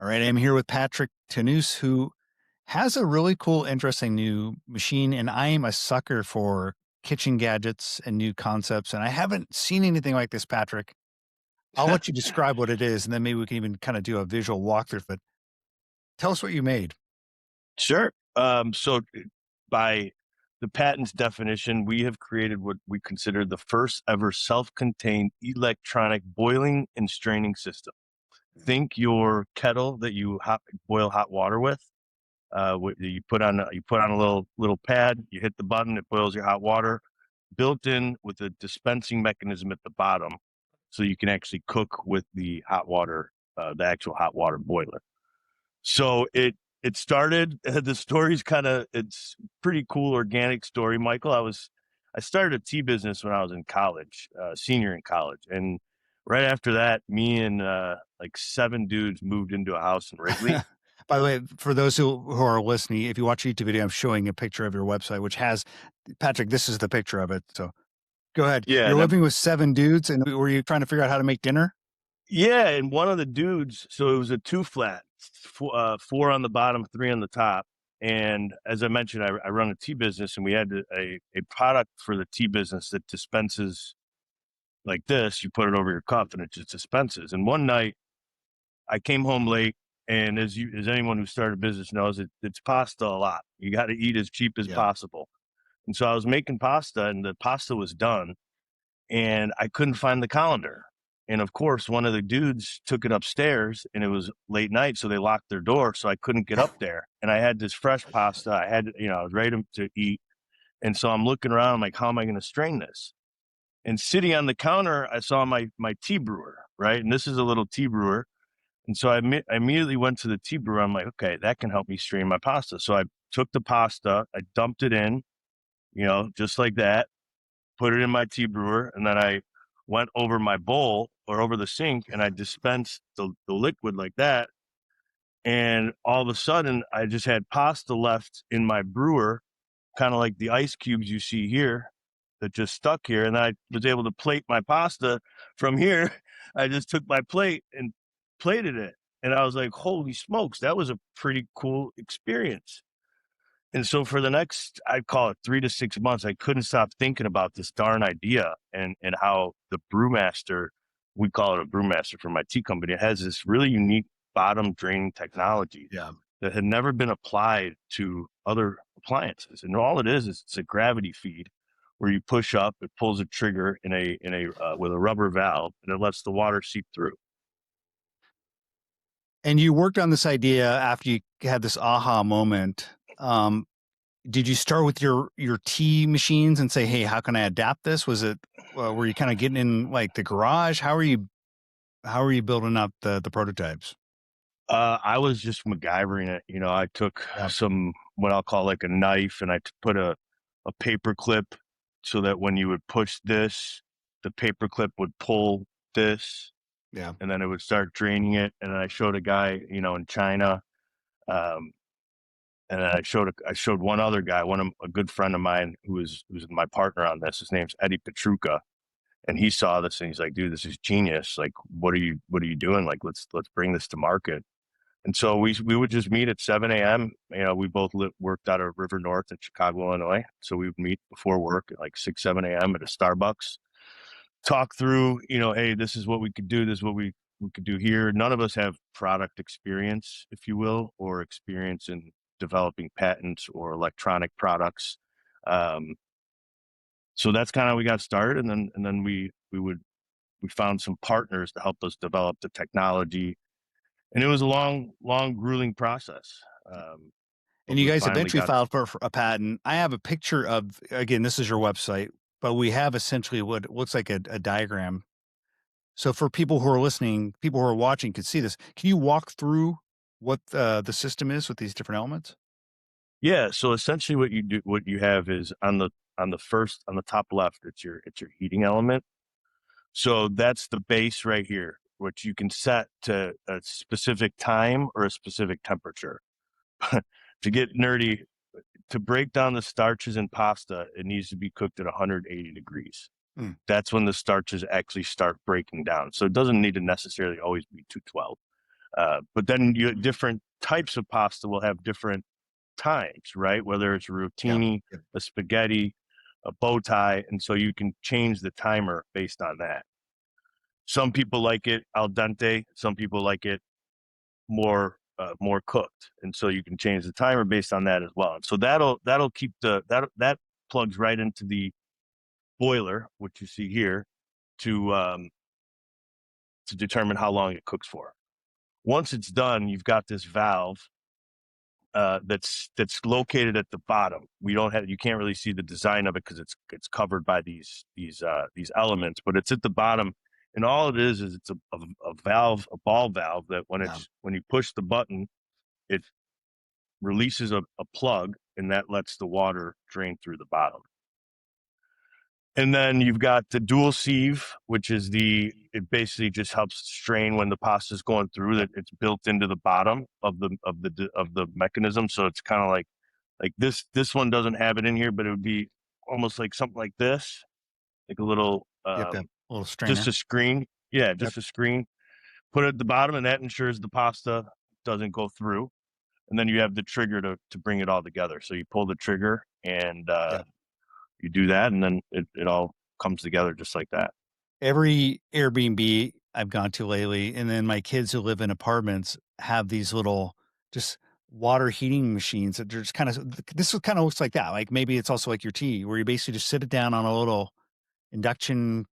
All right, I'm here with Patrick Tannous, who has a really cool, interesting new machine, and I am a sucker for kitchen gadgets and new concepts, and I haven't seen anything like this, Patrick. I'll let you describe what it is, and then maybe we can even kind of do a visual walkthrough. But tell us what you made. Sure. By the patent's definition, we have created what we consider the first ever self-contained electronic boiling and straining system. Think your kettle that boil hot water with. You put on a little pad. You hit the button. It boils your hot water. Built in with a dispensing mechanism at the bottom, so you can actually cook with the hot water, the actual hot water boiler. So it started. The story's it's pretty cool organic story, Michael. I started a tea business when I was in college, senior in college, and right after that, me and like 7 dudes moved into a house in Wrigley. By the way, for those who are listening, if you watch a YouTube video, I'm showing a picture of your website, which has Patrick. This is the picture of it. So go ahead. Yeah, You're living with 7 dudes, and were you trying to figure out how to make dinner? yeah, and one of the dudes, so it was a two flat, four on the bottom, three on the top. And as I mentioned, I run a tea business, and we had a product for the tea business that dispenses like this. You put it over your cup, and it just dispenses. And one night, I came home late, and as anyone who started a business knows, it's pasta a lot. You got to eat as cheap as Yeah. possible. And so I was making pasta, and the pasta was done, and I couldn't find the colander. And of course, one of the dudes took it upstairs, and it was late night, so they locked their door, so I couldn't get up there. And I had this fresh pasta. I was ready to eat. And so I'm looking around, I'm like, how am I going to strain this? And sitting on the counter, I saw my tea brewer, right? And this is a little tea brewer. And so I immediately went to the tea brewer. I'm like, okay, that can help me strain my pasta. So I took the pasta, I dumped it in, just like that, put it in my tea brewer, and then I went over my bowl or over the sink, and I dispensed the liquid like that. And all of a sudden, I just had pasta left in my brewer, kind of like the ice cubes you see here that just stuck here. And I was able to plate my pasta from here. I just took my plate and plated it. And I was like, holy smokes, that was a pretty cool experience. And so for the next, I'd call it 3 to 6 months, I couldn't stop thinking about this darn idea and how the brewmaster, we call it a brewmaster for my tea company, it has this really unique bottom draining technology Yeah. that had never been applied to other appliances. And all it is it's a gravity feed where you push up, it pulls a trigger with a rubber valve, and it lets the water seep through. And you worked on this idea after you had this aha moment. Um, did you start with your tea machines and say, "Hey, how can I adapt this?" Was it were you kind of getting in like the garage? How are you building up the prototypes? I was just MacGyvering it. I took Yeah, some, what I'll call like a knife, and I put a paper clip so that when you would push this, the paper clip would pull this, yeah. and then it would start draining it. And then I showed a guy, in China. Um, and then I showed one other guy, a good friend of mine who's my partner on this. His name's Eddie Petruka, and he saw this and he's like, "Dude, this is genius! Like, what are you doing? Like, let's bring this to market." And so we would just meet at 7 a.m. We both worked out of River North in Chicago, Illinois. So we would meet before work at like 6, 7 a.m. at a Starbucks, talk through, hey, this is what we could do. This is what we could do here. None of us have product experience, if you will, or experience in developing patents or electronic products. Um, so that's kind of how we got started. And then we found some partners to help us develop the technology, and it was a long, grueling process. But And you we guys finally eventually got. filed for a patent. I have a picture of again. This is your website, but we have essentially what looks like a diagram. So for people who are listening, people who are watching could see this. Can you walk through what the system is with these different elements? Yeah, so essentially what you have is on the top left, it's your heating element. So that's the base right here, which you can set to a specific time or a specific temperature. To get nerdy, to break down the starches in pasta, it needs to be cooked at 180 degrees. Hmm. That's when the starches actually start breaking down. So it doesn't need to necessarily always be 212. But then different types of pasta will have different times, right? Whether it's a Yep. rotini, Yep. a spaghetti, a bow tie, and so you can change the timer based on that. Some people like it al dente. Some people like it more cooked, and so you can change the timer based on that as well. And so that'll keep that plugs right into the boiler, which you see here, to to determine how long it cooks for. Once it's done, you've got this valve that's located at the bottom. You can't really see the design of it because it's covered by these elements, but it's at the bottom. And all it is it's a valve, a ball valve that Yeah. when you push the button, it releases a plug, and that lets the water drain through the bottom. And then you've got the dual sieve, which is it basically just helps strain when the pasta is going through. That it's built into the bottom of the mechanism, so it's kind of like this one doesn't have it in here, but it would be almost like something like this, like a little Yep. Yep. A little just strainer. a screen. Yeah, Yep. just a screen. Put it at the bottom, and that ensures the pasta doesn't go through. And then you have the trigger to bring it all together. So you pull the trigger, and Yep. you do that, and then it all comes together just like that. Every Airbnb I've gone to lately, and then my kids who live in apartments have these little just water heating machines that are just kind of this kind of looks like that. Like maybe it's also like your tea, where you basically just sit it down on a little induction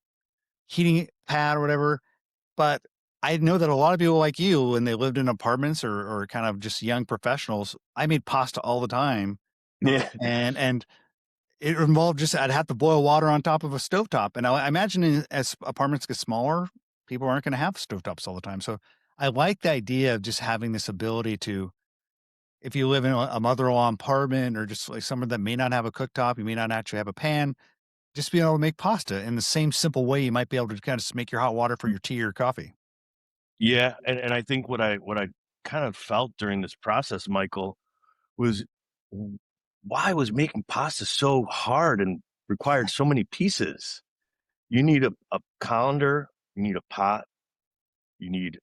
heating pad or whatever. But I know that a lot of people like you, when they lived in apartments or kind of just young professionals, I made pasta all the time, Yeah. and it involved just I'd have to boil water on top of a stovetop, and I imagine as apartments get smaller, people aren't gonna have stovetops all the time, so I like the idea of just having this ability to if you live in a mother-in-law apartment or just, like, somewhere that may not have a cooktop, you may not actually have a pan, just being able to make pasta in the same simple way you might be able to kinda just make your hot water for your tea or coffee. Yeah, and I think what I kind of felt during this process, Michael, was why was making pasta so hard and required so many pieces? You need a colander, you need a pot, you need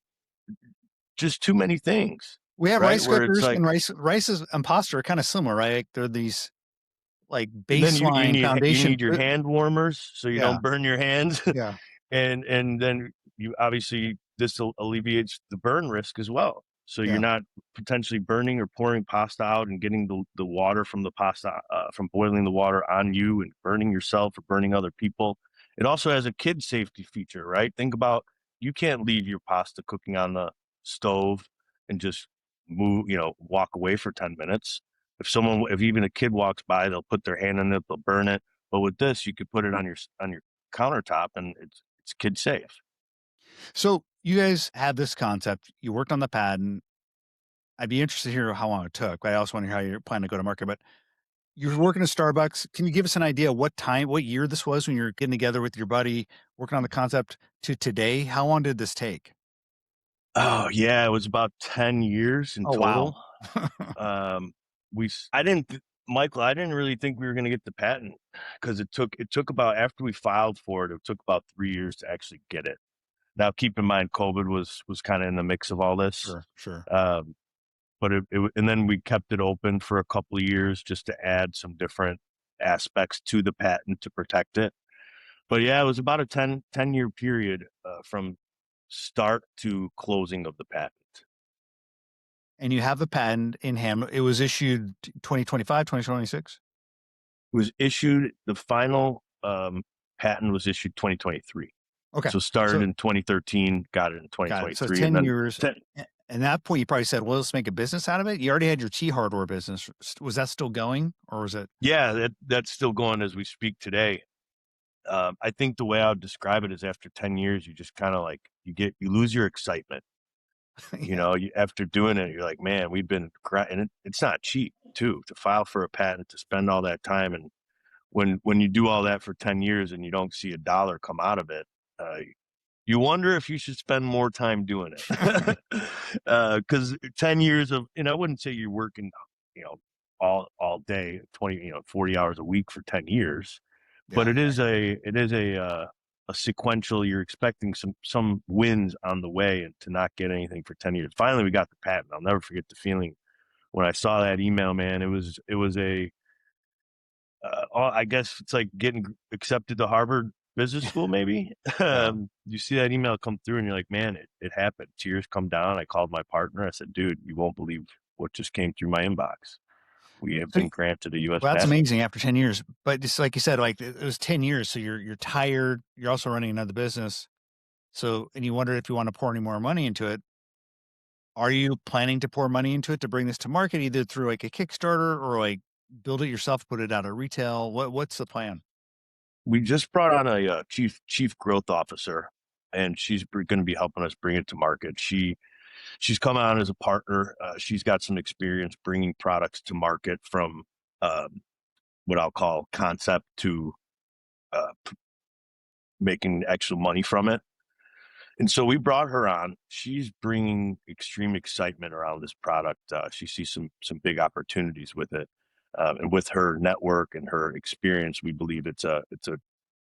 just too many things, We have right? rice Where it's cookers like and rices and pasta are kinda similar, right? Like, they're these, like, then you baseline foundation need your hand warmers so you yeah, don't burn your hands. yeah, And then you obviously this alleviates the burn risk as well. So you're yeah. not potentially burning or pouring pasta out and getting the water from the pasta from boiling the water on you and burning yourself or burning other people. It also has a kid safety feature, right? Think about you can't leave your pasta cooking on the stove and just walk away for 10 minutes. If even a kid walks by, they'll put their hand in it, they'll burn it. But with this, you could put it on your countertop, and it's kid safe. So, you guys had this concept, you worked on the patent. I'd be interested to hear how long it took, but I also wanna hear how you're planning to go to market, but you were working at Starbucks. Can you give us an idea what year this was when you were getting together with your buddy, working on the concept to today? How long did this take? Oh, yeah, it was about 10 years in Oh, wow. total. Um, we s I didn't th Michael, I didn't really think we were gonna get the patent because it took about after we filed for it, it took about 3 years to actually get it. Now, keep in mind, COVID was kinda in the mix of all this, Sure, sure. um, but and then we kept it open for a couple of years just to add some different aspects to the patent to protect it. But yeah, it was about a ten-year period, from start to closing of the patent. And you have the patent in hand. It was issued 2025, 2026. It was issued the final, patent was issued 2023. Okay. So started So in 2013, got it in got it. So 2023, and 10 then years. 10 And that point, you probably said, well, let's make a business out of it. You already had your tea hardware business. Was that still going or was it? yeah, that's still going as we speak today. I think the way I would describe it is after 10 years, you just kinda, like, you lose your excitement. Yeah. After doing it, you're like, "Man, we've been and it's not cheap too, to file for a patent, to spend all that time, and when you do all that for 10 years and you don't see a dollar come out of it, uh, you wonder if you should spend more time doing it. Because 10 years of I wouldn't say you're working, you know, all day, 20, 40 hours a week for 10 years, but Yeah. it is a a sequential. You're expecting some wins on the way, and to not get anything for 10 years. Finally, we got the patent. I'll never forget the feeling when I saw that email, man. It was a I guess it's like getting accepted to Harvard Business School, maybe. Yeah. You see that email come through, and you're like, man, it happened. Tears come down. I called my partner. I said, dude, you won't believe what just came through my inbox. We have So, been granted a U.S. well, that's patent. amazing after 10 years. But just like you said, like it was 10 years. So you're tired. You're also running another business. So, and you wonder if you want to pour any more money into it. Are you planning to pour money into it to bring this to market, either through like a Kickstarter or like build it yourself, put it out at retail? What's the plan? We just brought on a chief growth officer, and she's going to be helping us bring it to market. She's come on as a partner. She's got some experience bringing products to market from what I'll call concept to making actual money from it. And so we brought her on. She's bringing extreme excitement around this product. She sees some big opportunities with it, and with her network and her experience, we believe it's a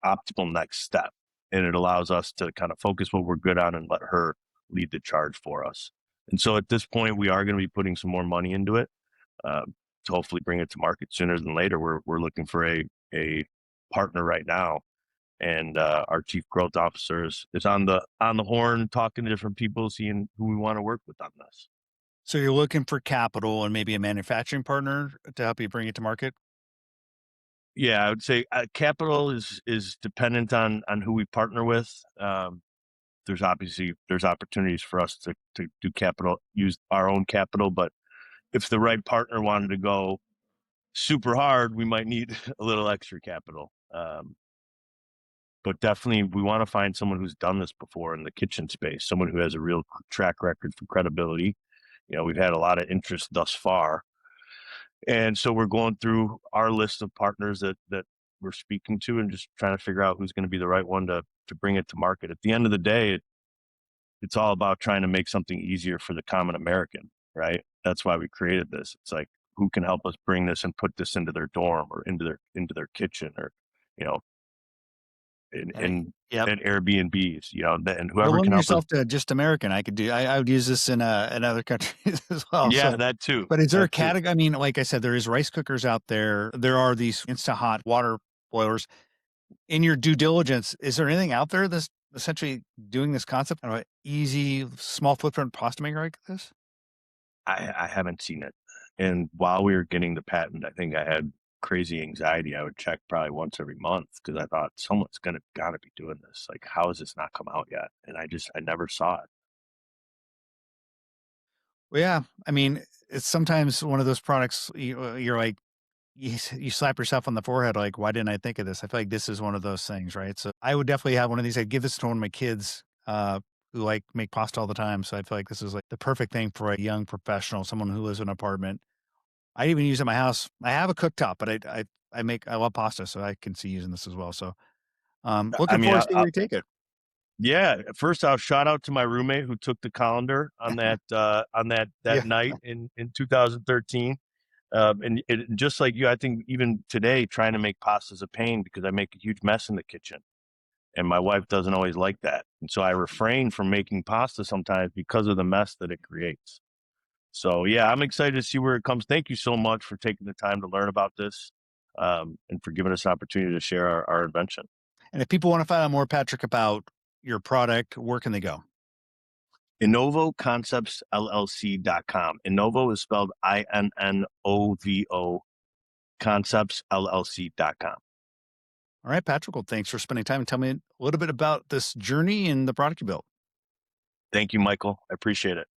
optimal next step, and it allows us to kind of focus what we're good on and let her lead the charge for us. And so at this point, we are going to be putting some more money into it uh, to hopefully bring it to market sooner than later. We're looking for a partner right now, and our chief growth officer is on the horn, talking to different people, seeing who we want to work with on this. So you're looking for capital and maybe a manufacturing partner to help you bring it to market. Yeah, I would say capital is dependent on who we partner with. There's opportunities for us to do capital, use our own capital, but if the right partner wanted to go super hard, we might need a little extra capital. But definitely, we want to find someone who's done this before in the kitchen space, someone who has a real track record for credibility. We've had a lot of interest thus far, and so we're going through our list of partners that we're speaking to, and just trying to figure out who's going to be the right one to bring it to market. At the end of the day, it's all about trying to make something easier for the common American, right? That's why we created this. It's like, who can help us bring this and put this into their dorm or into their kitchen, or you know in And yep. Airbnbs, and Don't whoever can limit help us. yourself to just American. I would use this in other countries as well. Yeah, So, that too. but is there a That too. category? I mean, like I said, there is rice cookers out there. There are these instant hot water boilers. In your due diligence, is there anything out there that's essentially doing this concept of an easy, small footprint pasta maker like this? I haven't seen it. And while we were getting the patent, I think I had crazy anxiety. I would check probably once every month because I thought someone's gotta be doing this. Like, how has this not come out yet? And I never saw it. Well, yeah. I mean, it's sometimes one of those products you're like, you slap yourself on the forehead, like, why didn't I think of this? I feel like this is one of those things, right? So I would definitely have one of these. I'd give this to one of my kids who like make pasta all the time. So I feel like this is like the perfect thing for a young professional, someone who lives in an apartment. I even use it in my house. I have a cooktop, but I love pasta, so I can see using this as well. So I looking mean, forward to see where you take it. yeah. First, I'll shout out to my roommate who took the colander on that Yeah. night in 2013. And just like you, I think even today, trying to make pasta is a pain because I make a huge mess in the kitchen, and my wife doesn't always like that. And so I refrain from making pasta sometimes because of the mess that it creates. So yeah, I'm excited to see where it comes. Thank you so much for taking the time to learn about this, and for giving us an opportunity to share our invention. And if people want to find out more, Patrick, about your product, where can they go? InnovoConceptsLLC.com. Innovo is spelled INNOVO, conceptsllc.com. All right, Patrick. Well, thanks for spending time and tell me a little bit about this journey and the product you built. Thank you, Michael. I appreciate it.